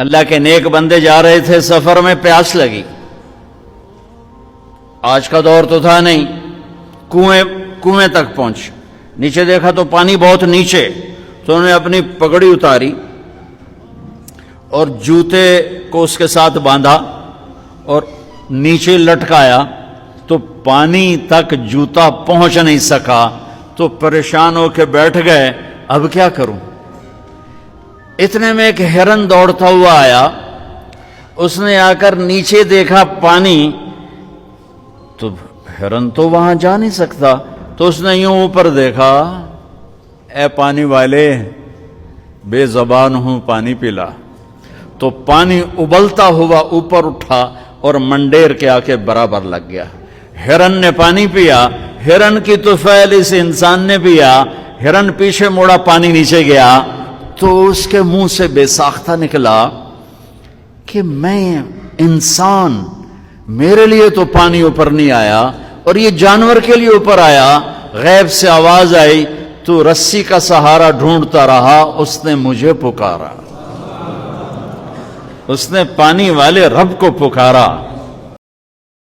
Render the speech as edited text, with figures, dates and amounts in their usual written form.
اللہ کے نیک بندے جا رہے تھے سفر میں، پیاس لگی، آج کا دور تو تھا نہیں، کنویں تک پہنچ، نیچے دیکھا تو پانی بہت نیچے، تو انہوں نے اپنی پگڑی اتاری اور جوتے کو اس کے ساتھ باندھا اور نیچے لٹکایا، تو پانی تک جوتا پہنچ نہیں سکا، تو پریشان ہو کے بیٹھ گئے، اب کیا کروں؟ اتنے میں ایک ہرن دوڑتا ہوا آیا، اس نے آ کر نیچے دیکھا پانی، تو ہرن تو وہاں جا نہیں سکتا، تو اس نے یوں اوپر دیکھا، اے پانی والے بے زبان ہوں، پانی پلا، تو پانی ابلتا ہوا اوپر اٹھا اور منڈیر کے آ کے برابر لگ گیا۔ ہرن نے پانی پیا، ہرن کی طفیل اس انسان نے پیا، ہرن پیچھے موڑا، پانی نیچے گیا، تو اس کے منہ سے بے ساختہ نکلا کہ میں انسان، میرے لیے تو پانی اوپر نہیں آیا اور یہ جانور کے لیے اوپر آیا۔ غیب سے آواز آئی، تو رسی کا سہارا ڈھونڈتا رہا، اس نے مجھے پکارا، اس نے پانی والے رب کو پکارا۔